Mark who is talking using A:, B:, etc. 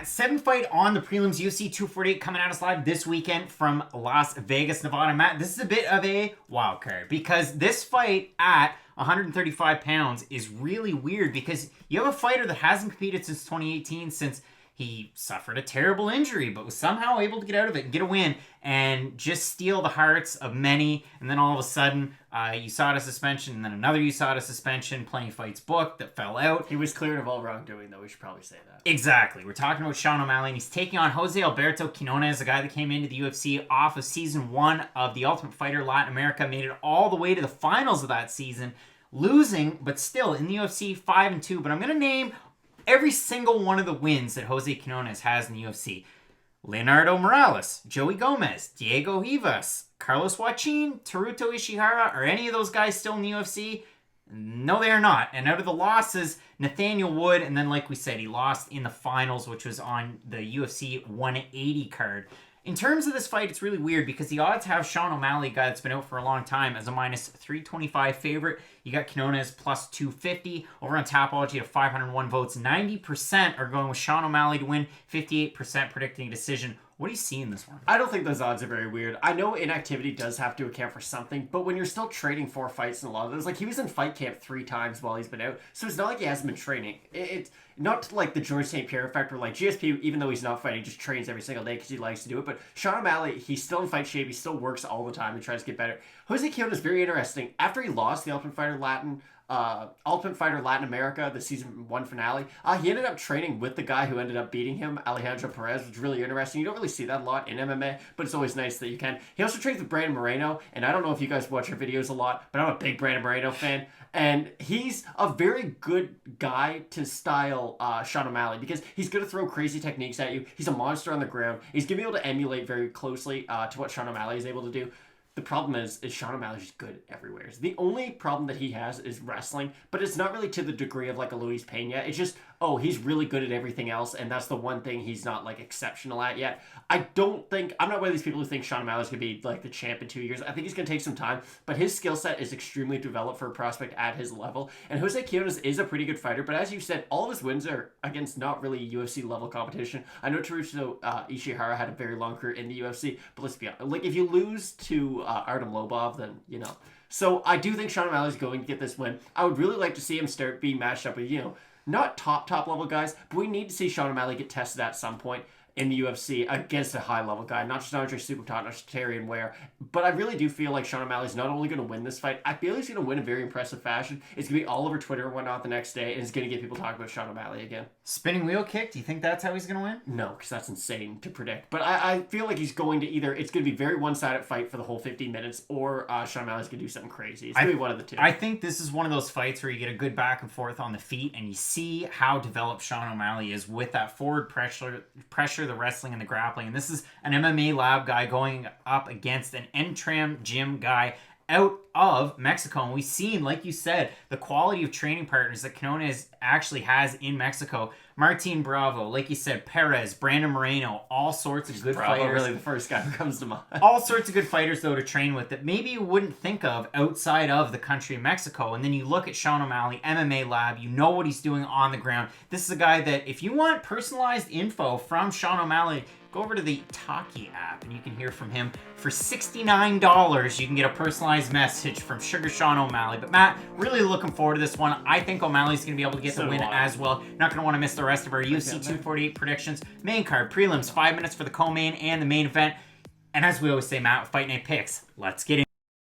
A: Seventh fight on the prelims, UFC 248 coming at us live this weekend from Las Vegas, Nevada. Matt, this is a bit of a wild card because this fight at 135 pounds is really weird because you have a fighter that hasn't competed since 2018, since he suffered a terrible injury, but was somehow able to get out of it and get a win and just steal the hearts of many. And then all of a sudden, USADA suspension, and then another USADA suspension, plenty of fights booked that fell out.
B: He was cleared of all wrongdoing, though. We should probably say that.
A: Exactly. We're talking about Sean O'Malley, and he's taking on Jose Alberto Quiñonez, a guy that came into the UFC off of Season 1 of The Ultimate Fighter Latin America, made it all the way to the finals of that season, losing, but still in the UFC 5-2. But I'm going to name every single one of the wins that Jose Quiñonez has in the UFC. Leonardo Morales, Joey Gomez, Diego Rivas, Carlos Joaquin, Teruto Ishihara. Are any of those guys still in the UFC? No, they are not. And out of the losses, Nathaniel Wood, and then like we said, he lost in the finals, which was on the UFC 180 card. In terms of this fight, it's really weird because the odds have Sean O'Malley, a guy that's been out for a long time, as a minus 325 favorite. You got Quiñonez plus 250. Over on Tapology at 501 votes, 90% are going with Sean O'Malley to win, 58% predicting a decision. What do you see in this one?
B: I don't think those odds are very weird. I know inactivity does have to account for something, but when you're still trading 4 fights in a lot of those, like he was in fight camp 3 times while he's been out, so it's not like he hasn't been training. It's not like the George St. Pierre effect where like GSP, even though he's not fighting, just trains every single day because he likes to do it. But Sean O'Malley, he's still in fight shape. He still works all the time and tries to get better. Jose Quiñonez is very interesting. After he lost the Ultimate Fighter Latin America, the season 1 finale, he ended up training with the guy who ended up beating him, Alejandro Perez, which is really interesting. You don't really see that a lot in MMA, but it's always nice that you can. He also trains with Brandon Moreno, and I don't know if you guys watch our videos a lot, but I'm a big Brandon Moreno fan, and he's a very good guy to style Sean O'Malley because he's going to throw crazy techniques at you. He's a monster on the ground. He's going to be able to emulate very closely to what Sean O'Malley is able to do. The problem is Sean O'Malley's just good everywhere. The only problem that he has is wrestling, but it's not really to the degree of like a Luis Pena. It's just, he's really good at everything else, and that's the one thing he's not like exceptional at yet. I'm not one of these people who think Sean O'Malley's going to be like the champ in 2 years. I think he's going to take some time, but his skill set is extremely developed for a prospect at his level, and Jose Quiñonez is a pretty good fighter, but as you said, all of his wins are against not really UFC level competition. I know Teruto Ishihara had a very long career in the UFC, but let's be honest, like if you lose to Artem Lobov, then So I do think Sean O'Malley's going to get this win. I would really like to see him start being matched up with, not top level guys, but we need to see Sean O'Malley get tested at some point in the UFC against a high level guy, not just Andre Supatot, not just Terrion Ware. But I really do feel like Sean O'Malley's not only going to win this fight, I feel he's going to win in very impressive fashion. It's going to be all over Twitter and whatnot the next day, and it's going to get people talking about Sean O'Malley again.
A: Spinning wheel kick, do you think that's how he's going to win?
B: No, because that's insane to predict. But I feel like he's going to it's going to be a very one-sided fight for the whole 15 minutes, or Sean O'Malley's going to do something crazy. It's going to be one of the two.
A: I think this is one of those fights where you get a good back and forth on the feet, and you see how developed Sean O'Malley is with that forward pressure, the wrestling, and the grappling. And this is an MMA lab guy going up against an Entram gym guy out of Mexico. And we've seen, like you said, the quality of training partners that Quiñonez actually has in Mexico. Martin Bravo, like you said, Perez, Brandon Moreno, all sorts of good fighters.
B: Really the first guy who comes to mind.
A: All sorts of good fighters, though, to train with that maybe you wouldn't think of outside of the country of Mexico. And then you look at Sean O'Malley, MMA lab, you know what he's doing on the ground. This is a guy that if you want personalized info from Sean O'Malley, go over to the Taki app and you can hear from him. For $69, you can get a personalized message from Sugar Sean O'Malley. But Matt, really looking forward to this one. I think O'Malley's going to be able to get the win as well. You're not going to want to miss the rest of our UFC 248 predictions. Main card, prelims, 5 minutes for the co-main and the main event. And as we always say, Matt, with Fight Night Picks, let's get in.